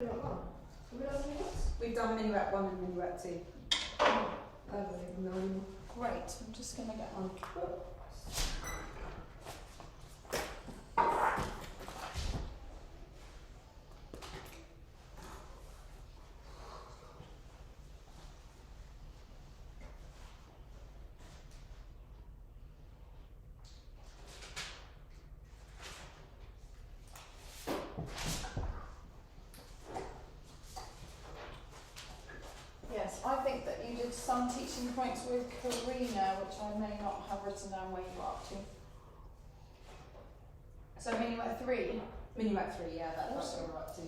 We've done Minuet 1 and Minuet 2. I don't even know anymore. Great, I'm just going to get on. Yes, I think that you did some teaching points with Karina, which I may not have written down where you are up to. So Minuet 3? Minuet 3, yeah, that's what we're up to.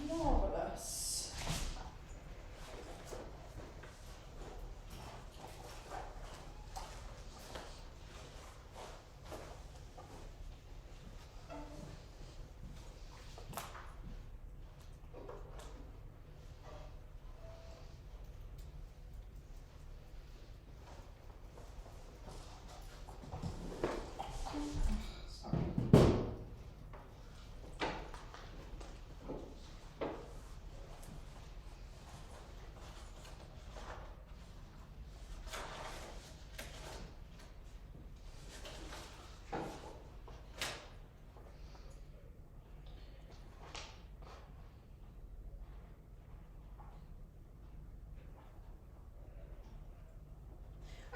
Marvellous.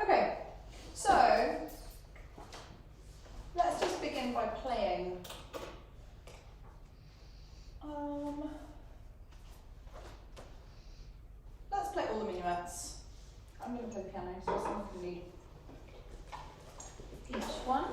Okay, so let's just begin by playing. Let's play all the minuets. I'm going to play the piano, so someone can lead each one.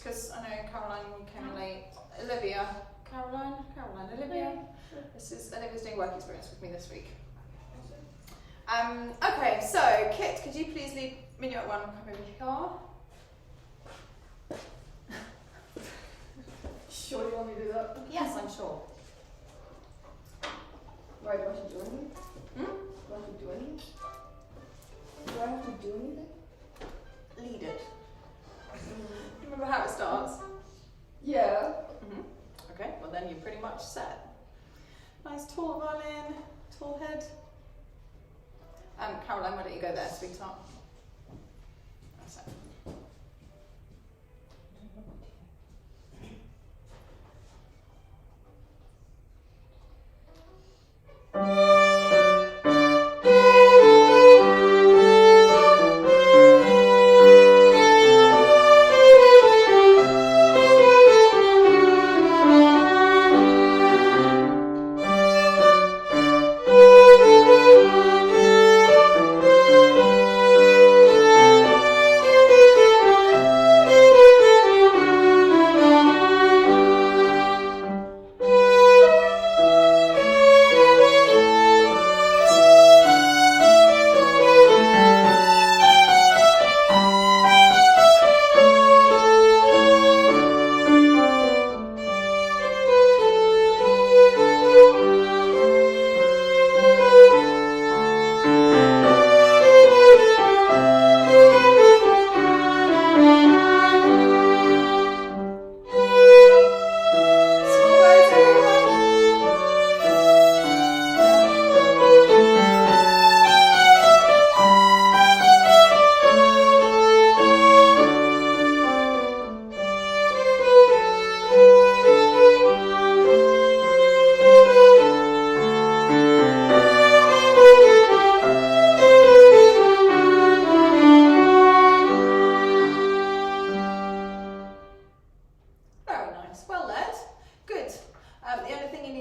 Because I know Caroline, you came late. Olivia. Olivia. This is Olivia's doing work experience with me this week. Okay, so Kit, could you please leave Minuet 1 come over here? Sure you want me to do that? Yes, I'm sure. Right, do I have to do anything? Hmm? Do I have to do anything? Do I have to do anything? Lead it. Do you remember how it starts? Yeah. Okay, well then you're pretty much set. Nice tall violin, tall head. Caroline, why don't you go there, sweetheart? That's it.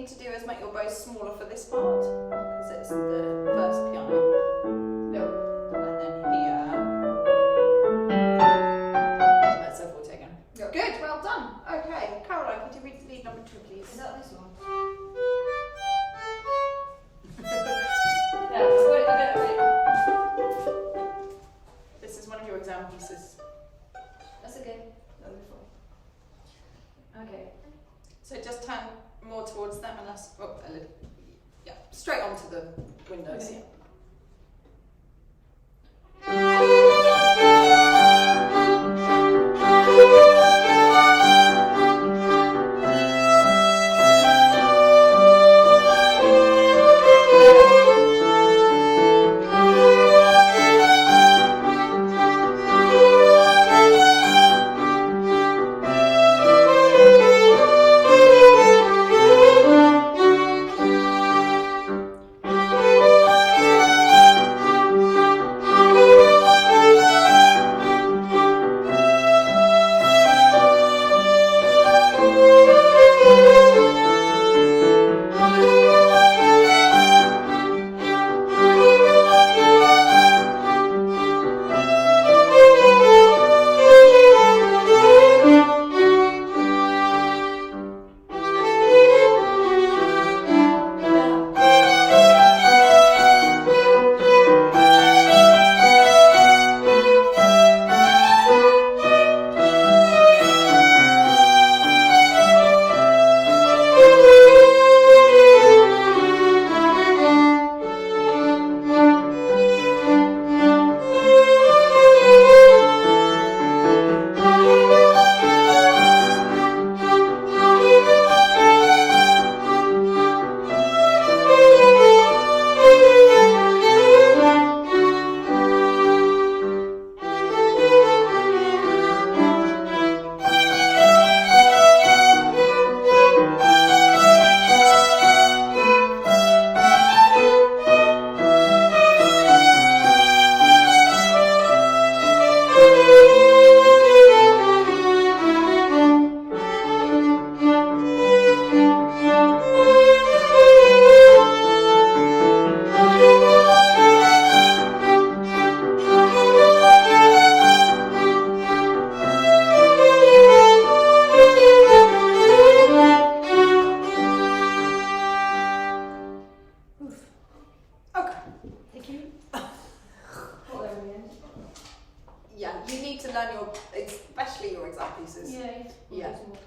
need to do is make your bow smaller for this part, because it's the first piano. No. And then here. That's a forte again. Go. Good, well done. Okay, Caroline, could you read lead number 2, please? Is that this one? Yeah, Wait. this is one of your exam pieces. That's okay. That'll be fine. Okay. So just turn more towards them and less, oh, a little, yeah, straight onto the windows. Okay.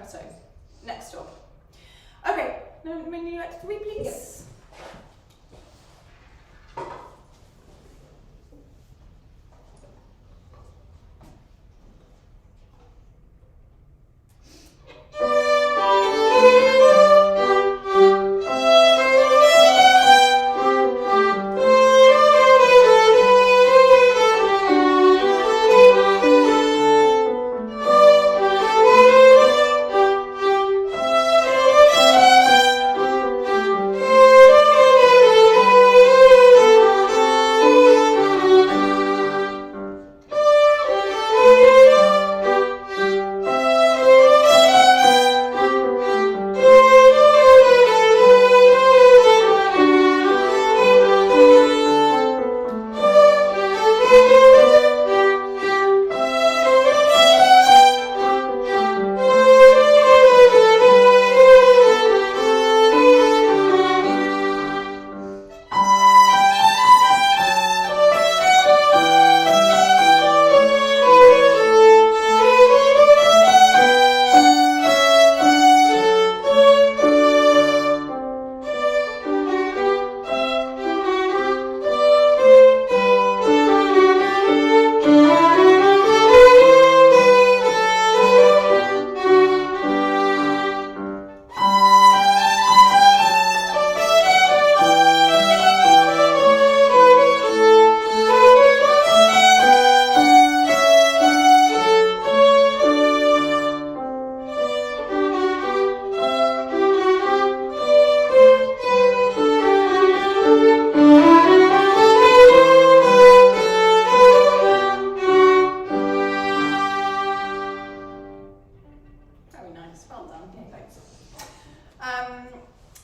So, next job. Okay, now Minuet 3, please. Yes.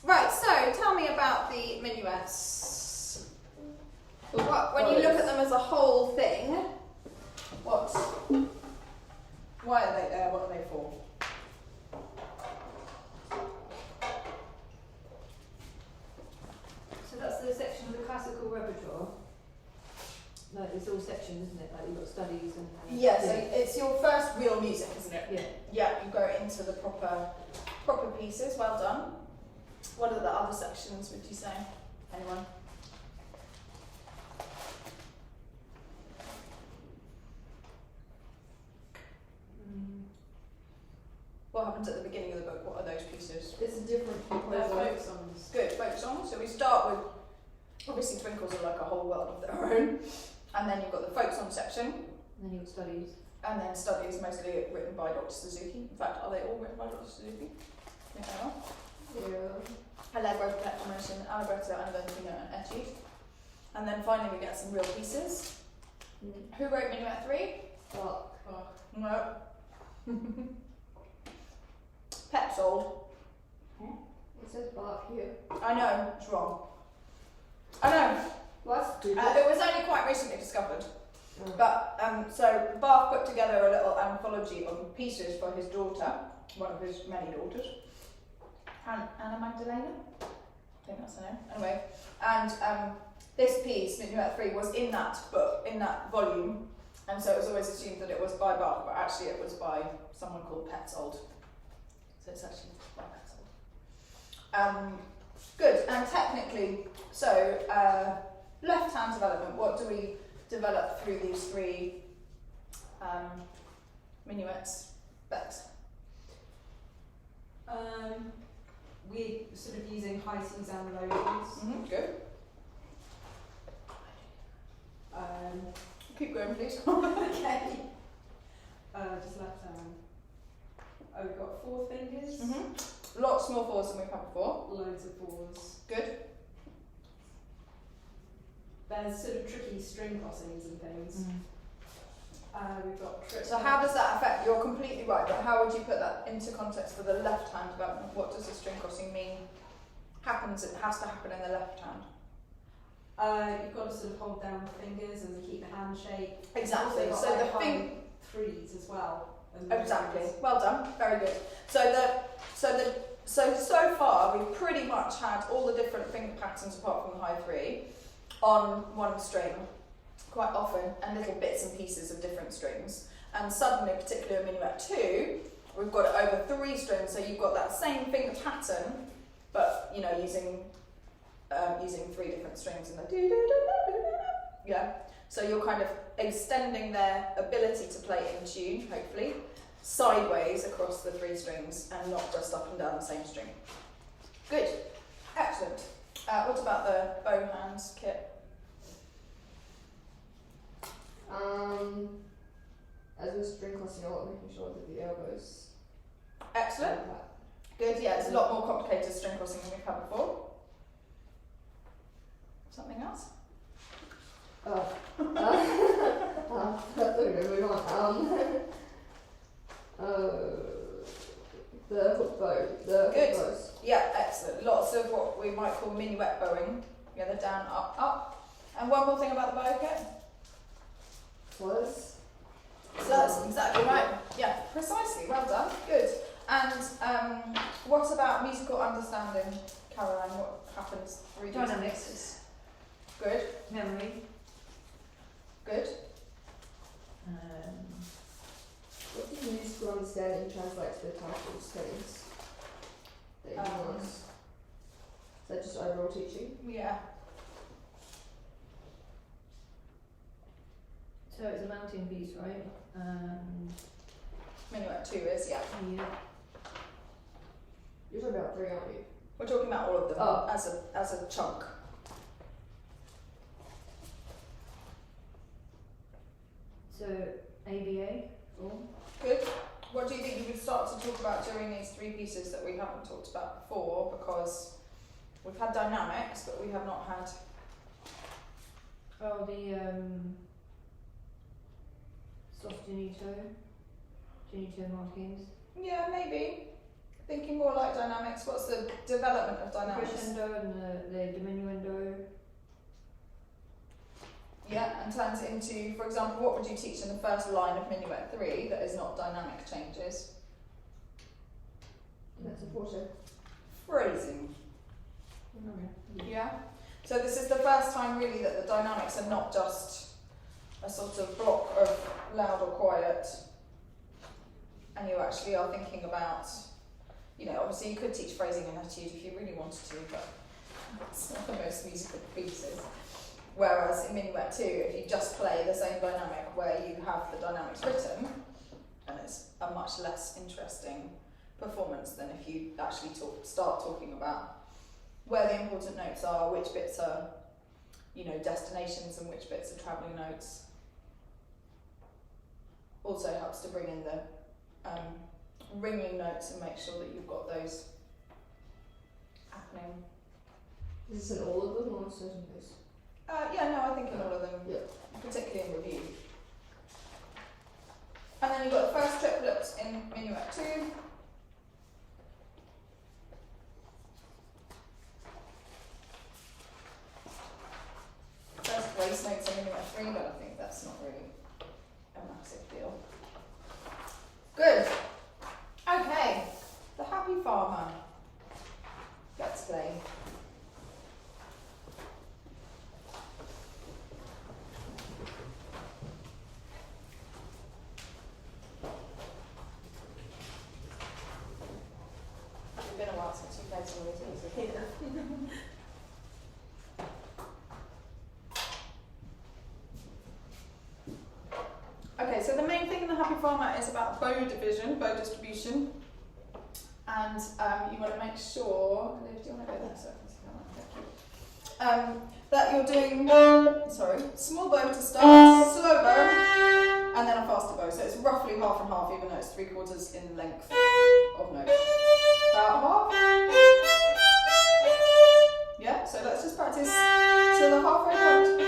Right, so tell me about the minuets. When you look at them as a whole thing, why are they there? What are they for? So that's the section of the classical repertoire. No, it's all sections, isn't it? Like you've got studies and. Yeah, so it's your first real music, isn't it? Yeah. Yeah, you go into the proper pieces. Well done. What are the other sections? Would you say? Anyone? What happens at the beginning of the book? What are those pieces? It's a different folk songs. Good, folk songs. So we start with, obviously Twinkles are like a whole world of their own. And then you've got the folk song section. And then you've got studies. And then studies mostly written by Dr. Suzuki. In fact, are they all written by Dr. Suzuki? I think they are. Yeah. Allegro, Declamation, Allegretto, Andantino and Etude. And then finally we get some real pieces. Who wrote Minuet 3? Bach. No. Petzold. It says Bach here. I know, it's wrong. I know. What? It was only quite recently discovered. But so Bach put together a little anthology of pieces for his daughter, one of his many daughters, Anna Magdalena. I think that's her name. Anyway, and this piece, Minuet 3, was in that book, in that volume, and so it was always assumed that it was by Bach, but actually it was by someone called Petzold. So it's actually by Petzold. Good, and technically, so left-hand development, what do we develop through these three minuets? Bex? We're sort of using high C's and low E's. Good. Keep going, please. Okay. Just left hand. Oh, we've got 4 fingers. Lots more fours than we've had before. Loads of 4s. Good. There's sort of tricky string crossings and things. We've got trips. So how does that affect? You're completely right, but how would you put that into context for the left hand development? What does the string crossing mean? It has to happen in the left hand. You've got to sort of hold down the fingers and keep the hand shape. Exactly. Also So got the thing. 3s as well. Exactly. Well done. Very good. So far we've pretty much had all the different finger patterns apart from the high 3 on one string, quite often, and little bits and pieces of different strings. And suddenly, particularly in Minuet 2, we've got it over 3 strings, so you've got that same finger pattern, but using 3 different strings and yeah. So you're kind of extending their ability to play in tune, hopefully, sideways across the 3 strings and not just up and down the same string. Good. Excellent. What about the bow hands, Kit? As with string crossing, a lot making sure that the elbows. Excellent. Good, yeah, it's a lot more complicated string crossing than we've had before. Something else? That's okay, move on. The hook bow. The Good. hook bows. Yeah, excellent. Lots of what we might call minuet bowing. Yeah, they're down, up, up. And one more thing about the bow, Kit? Was. So that's exactly right. Yeah, precisely. Well done. Good. And what about musical understanding, Caroline? What happens through these Dynamics. pieces? Good. Memory. Good. What do you use to understand and translate to the title settings that you use? Is that just overall teaching? Yeah. So it's a mountain piece, right? Minuet 2 is, yeah. Yeah. You're talking about 3, aren't you? We're talking about all of them Oh. as a chunk. So ABA. Good. What do you think you would start to talk about during these 3 pieces that we haven't talked about before? Because we've had dynamics, but we have not had. Oh, the soft Genito markings. Yeah, maybe. Thinking more like dynamics, what's the development of dynamics? Crescendo and the diminuendo. Yeah, and turns it into, for example, what would you teach in the first line of Minuet 3 that is not dynamic changes? That's important. Phrasing. Yeah. So this is the first time really that the dynamics are not just a sort of block of loud or quiet, and you actually are thinking about, you know, obviously you could teach phrasing and attitude if you really wanted to, but it's not the most musical pieces. Whereas in Minuet 2, if you just play the same dynamic where you have the dynamics written, and it's a much less interesting performance than if you actually start talking about where the important notes are, which bits are, you know, destinations and which bits are travelling notes. Also helps to bring in the ringing notes and make sure that you've got those happening. Is this in all of them or certain bits? Yeah, no, I think in all of them, Yeah. particularly in review. And then you've got the first triplets in Minuet 2. First grace notes in Minuet 3, but I think that's not really a massive deal. Good. Okay, the Happy Farmer. Let's play. It's been a while since you played some of these. Okay, so the main thing in the Happy Farmer is about bow division, bow distribution, and you want to make sure. Liv, do you want to go there so I can see that one? Thank you. That you're doing small bow to start, slow bow, and then a faster bow. So it's roughly half and half, even though it's 3/4 in length of note. About half. Yeah. So let's just practice to the halfway point.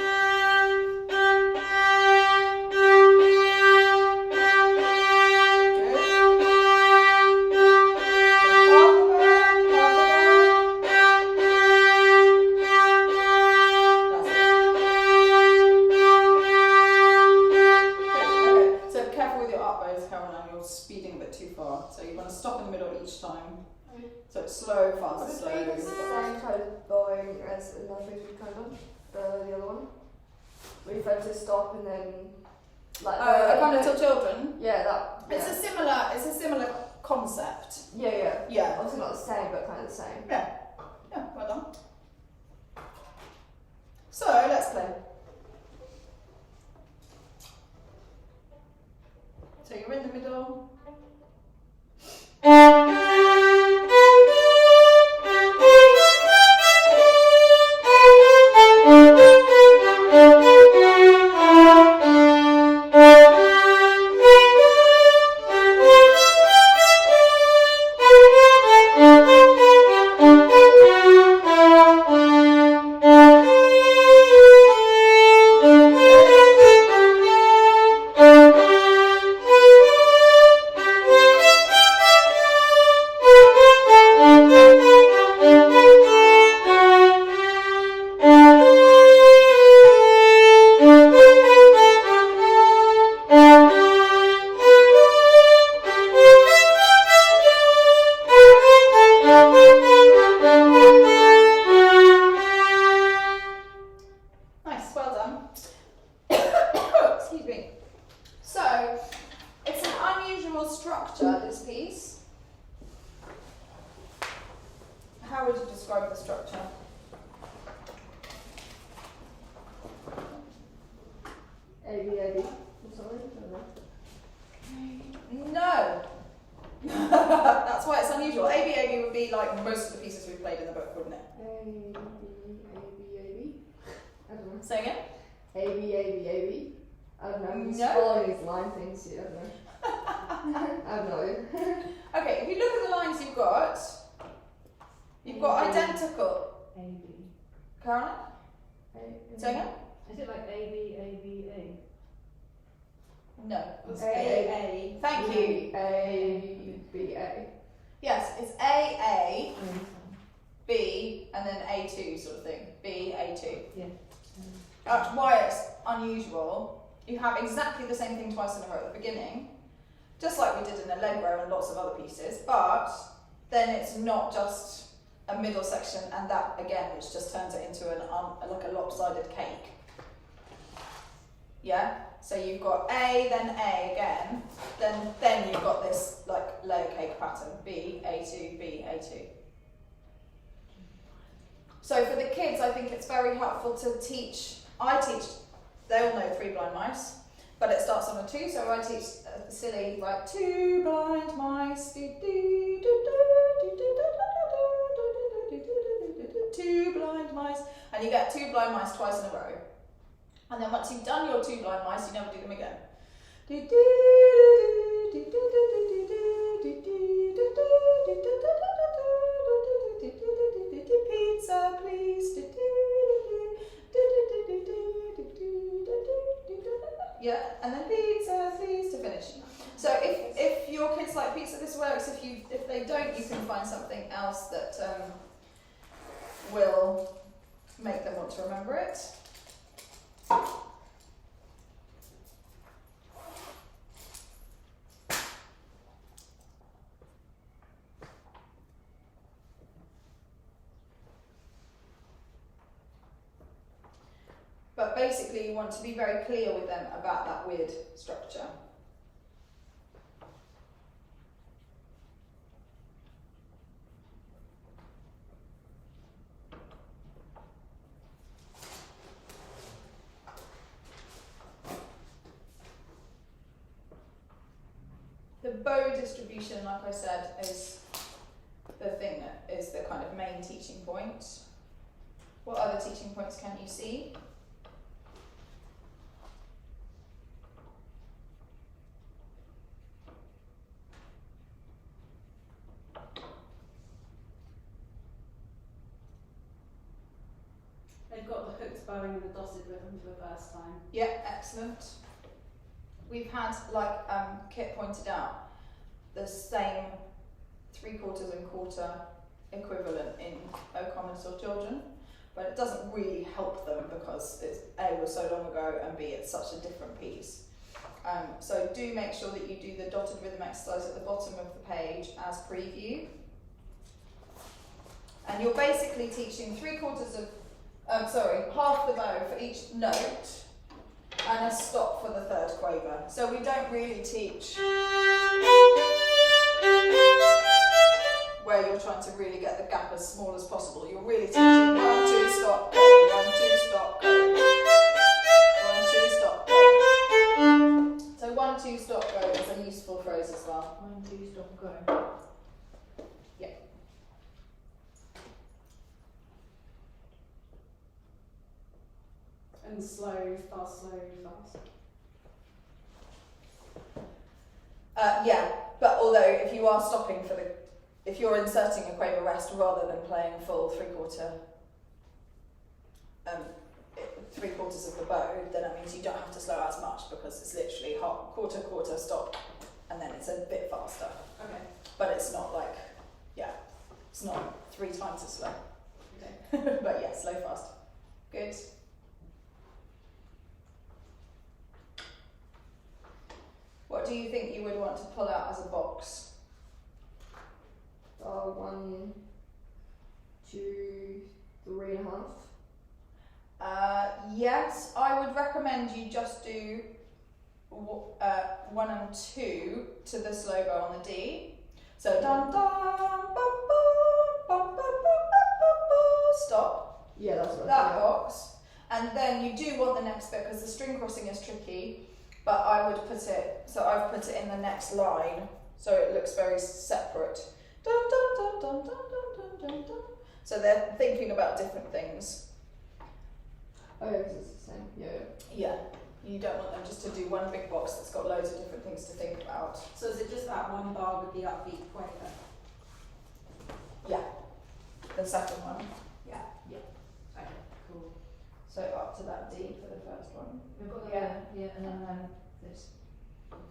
Slow, fast, Would slow. it be the same kind of bowing as another we've kind of the other one? Where you've had to stop and then like A kind of till children. Yeah, that. It's a similar concept. Yeah. Yeah. Obviously not the same, but kind of the same. Yeah. Yeah. Well done. So let's play. So you're in the middle. How would you describe the structure? A-B, or something? I don't know. No! That's why it's unusual. A-B would be like most of the pieces we've played in the book, wouldn't it? A-B. I don't know. Say again? A-B. I don't know. I'm just No. following these line things here. I don't know. I have no idea. Okay, if you look at the lines you've got identical. A-B. Caroline? Say again? Is it like A-B, A-B, A? No. It's A. A-A. Thank you. A-B-A. Yes, it's A, Mm. B, and then A2 sort of thing. B, A2. Yeah. Why it's unusual, you have exactly the same thing twice in a row at the beginning, just like we did in Allegro and lots of other pieces, but then it's not just a middle section and that again, which just turns it into like a lopsided cake. Yeah? So you've got A, then A again, then you've got this like layer cake pattern, B, A2, B, A2. So for the kids, I think it's very helpful to teach, they all know 3 blind mice, but it starts on a 2, so I teach silly like 2 blind mice, 2 blind mice, and you get 2 blind mice twice in a row. And then once you've done your 2 blind mice, you never do them again. Pizza, please. Yeah, and then pizza, please, to finish. So if your kids like pizza, this works. If they don't, you can find something else that will make them want to remember it. But basically you want to be very clear with them about that weird structure. The bow distribution, like I said, is the thing that is the kind of main teaching point. What other teaching points can you see? They've got the hooked bowing and the dotted rhythm for the first time. Yeah, excellent. We've had, like Kit pointed out, the same 3/4 and quarter equivalent in O Common Still Children, but it doesn't really help them because it's A was so long ago and B it's such a different piece. So do make sure that you do the dotted rhythm exercise at the bottom of the page as preview. And you're basically teaching half the bow for each note and a stop for the third quaver. So we don't really teach where you're trying to really get the gap as small as possible. You're really teaching 1, 2, stop, go, 1, 2, stop, go, 1, 2, stop, go. So 1, 2, stop, go is a useful phrase as well. 1, 2, stop, go. Yeah. And slow, fast, slow, fast. Yeah, but although if you are stopping if you're inserting a quaver rest rather than playing full 3/4 of the bow, then that means you don't have to slow as much because it's literally quarter, quarter, stop, and then it's a bit faster. Okay. But it's not like, it's not 3 times as slow. Okay. But yeah, slow, fast. Good. What do you think you would want to pull out as a box? 1, 2, 3.5. Yes, I would recommend you just do 1 and 2 to the slow bow on the D. So dun dun bum bum bum bum bum stop. Yeah, that's right. That Yeah. box, and then you do want the next bit because the string crossing is tricky. But I would put it. So I've put it in the next line, so it looks very separate. Dun dun dun dun dun dun dun dun. So they're thinking about different things. Oh, yeah, 'cause it's the same. Yeah. Yeah, you don't want them just to do one big box that's got loads of different things to think about. So is it just that one bar with the upbeat quaver? Yeah, the second one. Yeah. Okay, cool. So up to that D for the first one. We've got Yeah. yeah, and then this,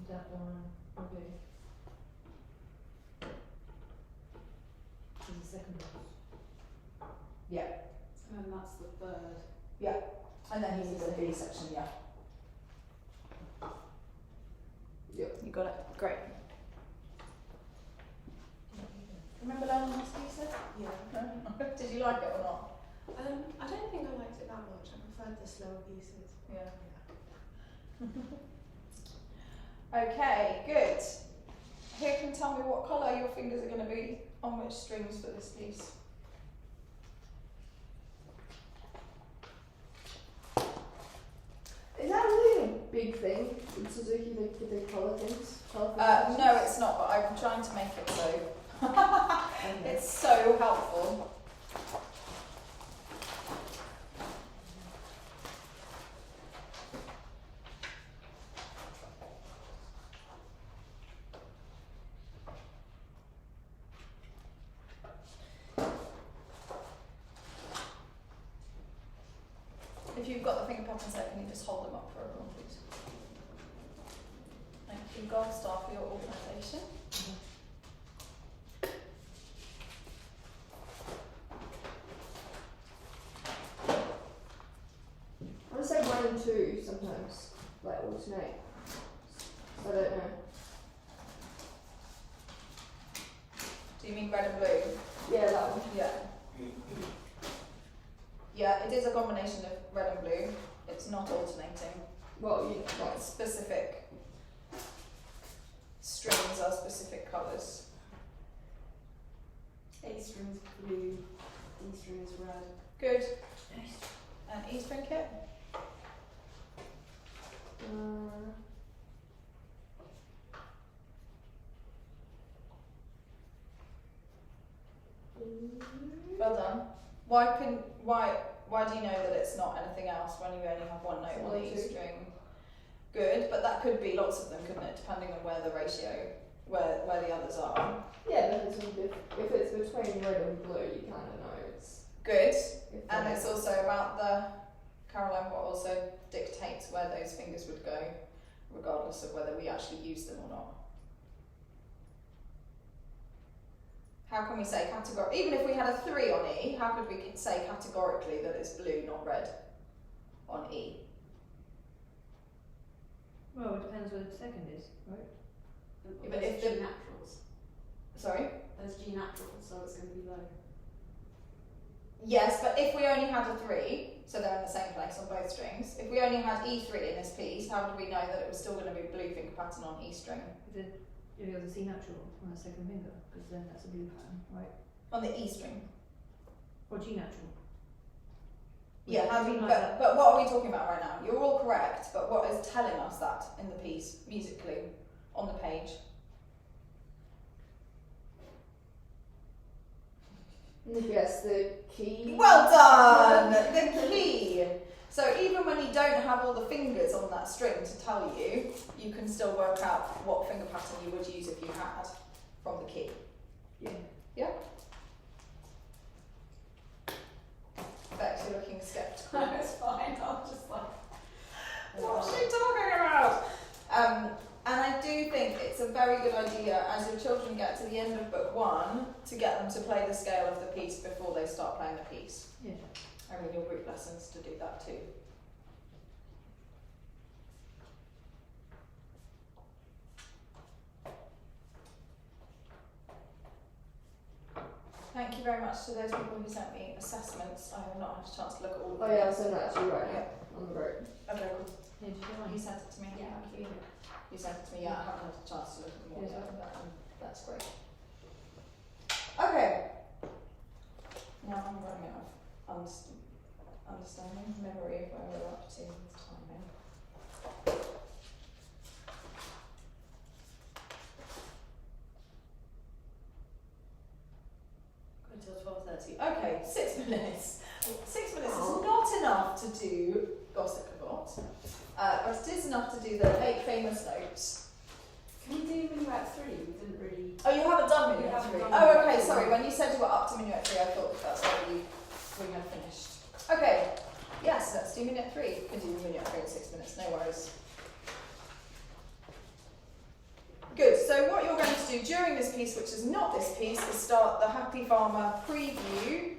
that one, okay. is the second one. And that's the third. And then he's in the B section, yeah. Yep. You got it. Great. Remember learning this piece? Yeah. No? Did you like it or not? I don't think I liked it that much. I preferred the slower pieces. Yeah. Okay, good. Who can tell me what colour your fingers are going to be on which strings for this piece? Is that really a big thing in Suzuki? They colour things. No, it's not, but I'm trying to make it so. It's so helpful. If you've got the finger patterns there, can you just hold them up for everyone, please? Thank you, Gold Star, for your organisation. I want to say 1 and 2 sometimes, like alternate. I don't know. Do you mean red and blue? Yeah, that one. Yeah. Yeah, it is a combination of red and blue. It's not alternating. Well, you Like specific strings are specific colours. A string's blue, D string's red. Good. And E string kit? Well done. Why do you know that it's not anything else when you only have one note on the E string? Good, but that could be lots of them, couldn't it? Depending on where the ratio, where the others are. Yeah, but if it's between red and blue, you kind of know it's. Good. If And they're- it's also about Caroline, what also dictates where those fingers would go, regardless of whether we actually use them or not. How can we say even if we had a 3 on E, how could we say categorically that it's blue, not red, on E? Well, it depends where the second is, right? Yeah, but Those if G the- naturals. Sorry? Those G naturals, so it's going to be low. Yes, but if we only had a 3, so they're in the same place on both strings, if we only had E3 in this piece, how would we know that it was still going to be a blue finger pattern on E string? If it was a C natural on the second finger, because then that's a blue pattern, right? On the E string? Or G natural. Yeah, how do you, Something like but, that. but what are we talking about right now? You're all correct, but what is telling us that in the piece, musically, on the page? Yes, the key. Well done! The key! So even when you don't have all the fingers on that string to tell you, you can still work out what finger pattern you would use if you had from the key. Yeah. Yeah? Bex, you're looking sceptical. No, it's fine. I'm just like, What's she talking about? And I do think it's a very good idea as your children get to the end of book 1 to get them to play the scale of the piece before they start playing the piece. Yeah. And in your group lessons to do that too. Thank you very much to those people who sent me assessments. I have not had a chance to look at all of them. Oh yeah, I'll send that to you right Yeah. now on the road. Okay, cool. Yeah, did you get mine? You sent it to me. Yeah. Thank you. You sent it to me. Yeah, I haven't had a chance to look at them all Yeah. yet. That's great. Okay. Now I'm running out of understanding, memory of where we're up to with timing. Until 12:30. Okay, 6 minutes. 6 minutes is not enough to do Gossip Cavot, but it is enough to do the 8 famous notes. can we do Minuet 3? We didn't really. Oh, you haven't done We Minuet haven't 3? done Oh, Minuet okay, 3. sorry. When you said you were up to Minuet 3, I thought that's where you were finished. Okay, yes, let's do Minuet 3. We can do Minuet 3 in 6 minutes, no worries. Good, so what you're going to do during this piece, which is not this piece, is start the Happy Farmer preview.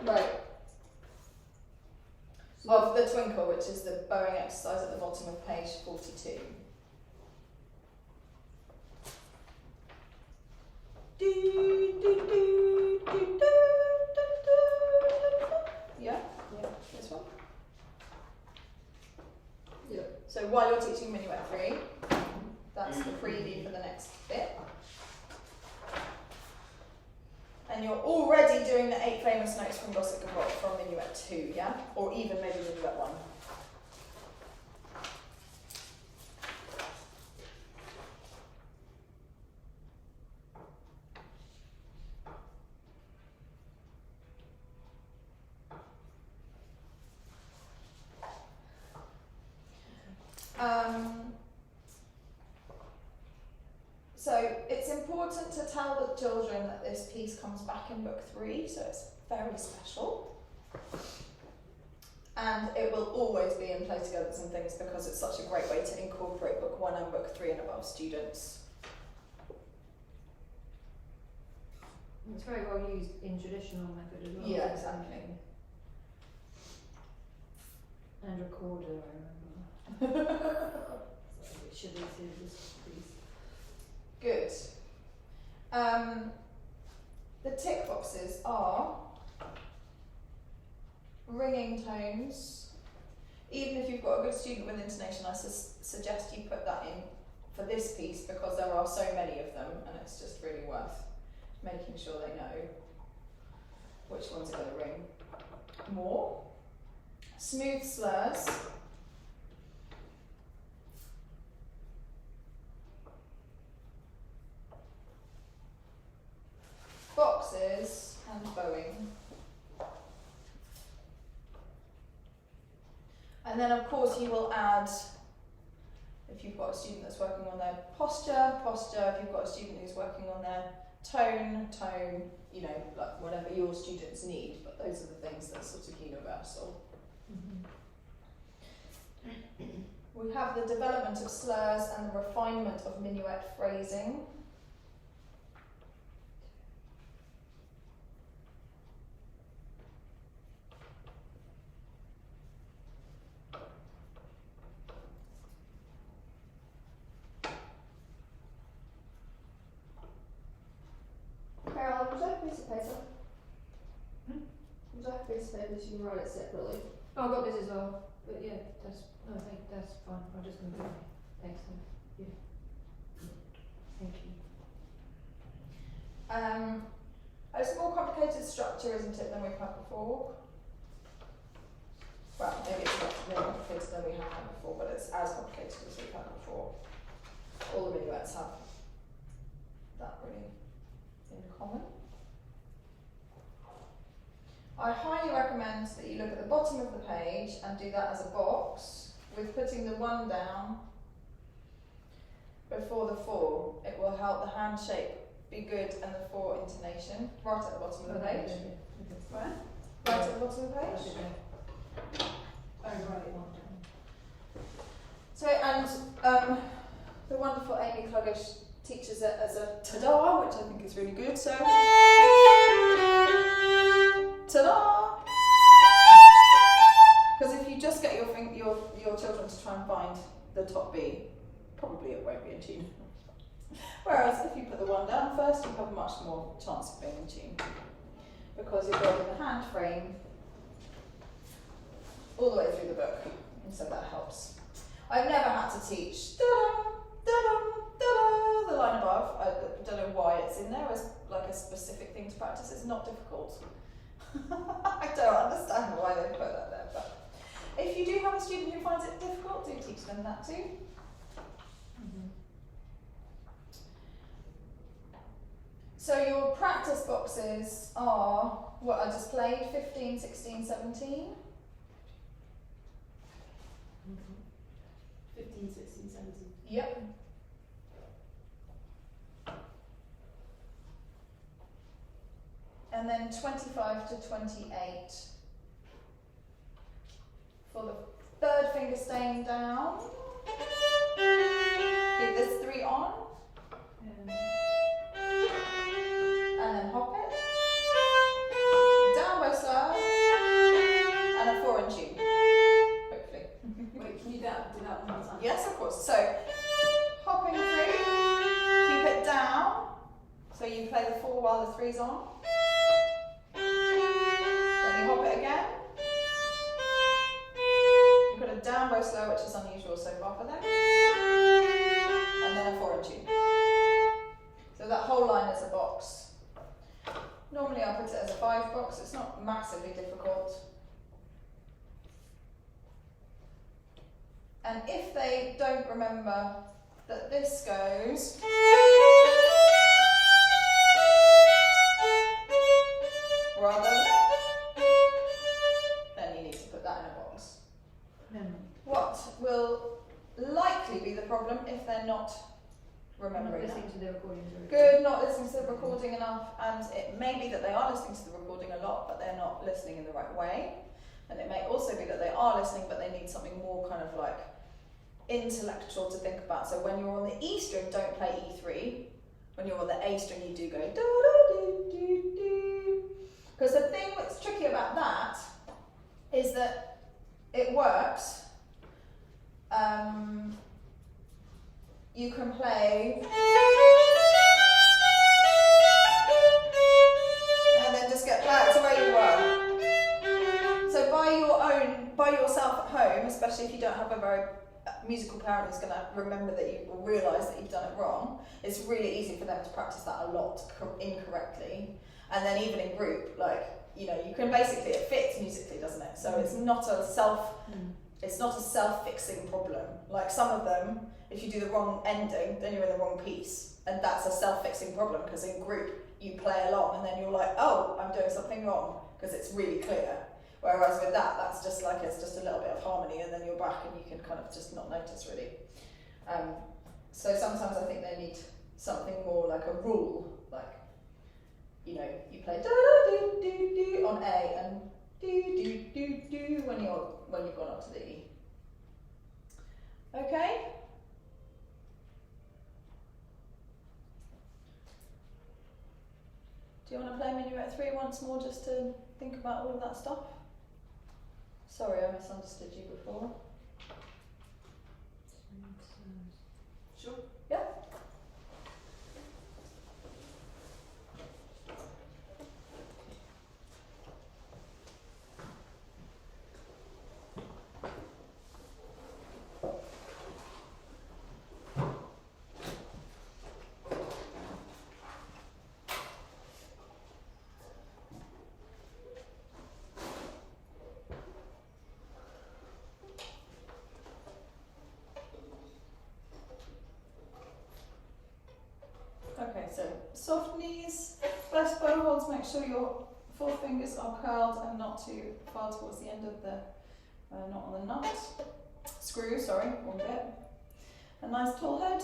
Right. Of the twinkle, which is the bowing exercise at the bottom of page 42. Yeah? Yeah. This one? Yeah. So while you're teaching Minuet 3, that's the preview for the next bit. And you're already doing the 8 famous notes from Gossip and Rock from Minuet 2, yeah? Or even maybe Minuet 1. So it's important to tell the children that this piece comes back in book 3, so it's very special. And it will always be in Play Togethers and Things because it's such a great way to incorporate book 1 and book 3 and above students. It's very well used in traditional method as well. Yeah, exactly. And recorder, I remember. It should be this piece. Good. The tick boxes are ringing tones. Even if you've got a good student with intonation, I suggest you put that in for this piece because there are so many of them and it's just really worth making sure they know which ones are going to ring more. Smooth slurs. Boxes and bowing. And then of course you will add, if you've got a student that's working on their posture, if you've got a student who's working on their tone, you know, like whatever your students need, but those are the things that are sort of universal. We have the development of slurs and the refinement of minuet phrasing. Caroline, would you like a piece of paper? Would you like a piece of paper so you can write it separately? Oh, I've got this as well. But yeah, I think that's fine. I'm just going to do it. Excellent. Yeah. Thank you. It's a more complicated structure, isn't it, than we've had before? Well, maybe it's not more complicated than we have had before, but it's as complicated as we've had before. All the minuets have that really in common. I highly recommend that you look at the bottom of the page and do that as a box with putting the 1 down before the 4. It will help the hand shape be good and the 4 intonation right at the bottom of the page. Where? Right at the bottom of the page. Oh, right. So, and the wonderful Amy Cluggish teaches it as a ta-da, which I think is really good. So, ta-da! Because if you just get your children to try and find the top B, probably it won't be in tune. Whereas if you put the 1 down first, you have a much more chance of being in tune. Because you're building the hand frame all the way through the book, and so that helps. I've never had to teach da-dum, da-dum, da-da, the line above. I don't know why it's in there as like a specific thing to practice. It's not difficult. I don't understand why they put that there, but if you do have a student who finds it difficult, do teach them that too. So your practice boxes are what I just played, 15, 16, 17. 15, 16, 17. Yep. And then 25 to 28 for the 3rd finger staying down. Keep this So you play the 4 while the 3's on. Then you hop it again. You've got a down bow slow, which is unusual so far for them. And then a 4 in tune. So that whole line is a box. Normally I'll put it as a 5 box, it's not massively difficult. And if they don't remember that this goes, rather, then you need to put that in a box. What will likely be the problem if they're not remembering that? Listening to the recordings. Good, not listening to the recording enough, and it may be that they are listening to the recording a lot, but they're not listening in the right way. And it may also be that they are listening, but they need something more kind of like intellectual to think about. So when you're on the E string, don't play E3. When you're on the A string, you do go do do do do. Because the thing that's tricky about that is that it works. You can play and then just get back to where you were. So by yourself at home, especially if you don't have a very musical parent who's going to remember that you will realise that you've done it wrong, it's really easy for them to practice that a lot incorrectly. And then even in group, like, you know, you can basically, it fits musically, doesn't it? So it's not a self-fixing problem. Like some of them, if you do the wrong ending, then you're in the wrong piece. And that's a self-fixing problem because in group, you play along and then you're like, oh, I'm doing something wrong because it's really clear. Whereas with that, that's just like, it's just a little bit of harmony and then you're back and you can kind of just not notice really. So sometimes I think they need something more like a rule, like, you know, you play do do do do on A and do do do do when you've gone up to the E. Okay? Do you want to play Minuet 3 once more just to think about all of that stuff? Sorry, I misunderstood you before. Sure. Yeah? Okay, so soft knees, blessed bow holds, make sure your 4 fingers are curled and not too far towards the end of the, not on the nut. Screw, sorry, one bit. A nice tall head.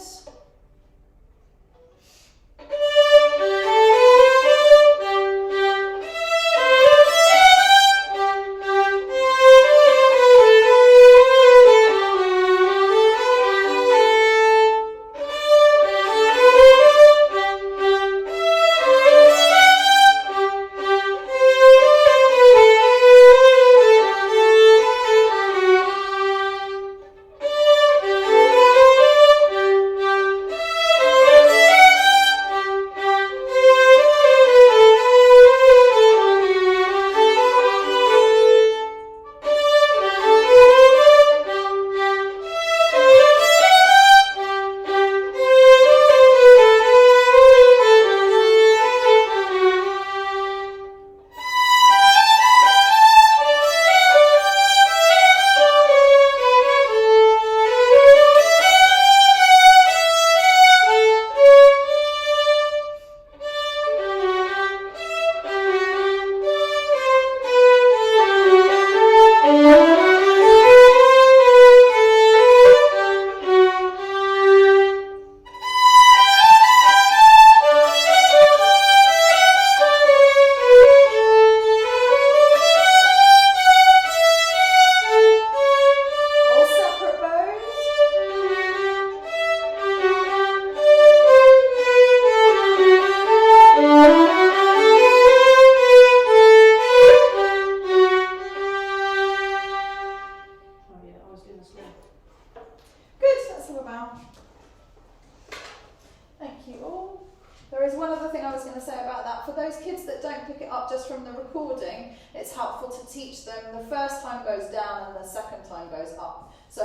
There is one other thing I was going to say about that. For those kids that don't pick it up just from the recording, it's helpful to teach them the first time goes down and the second time goes up. So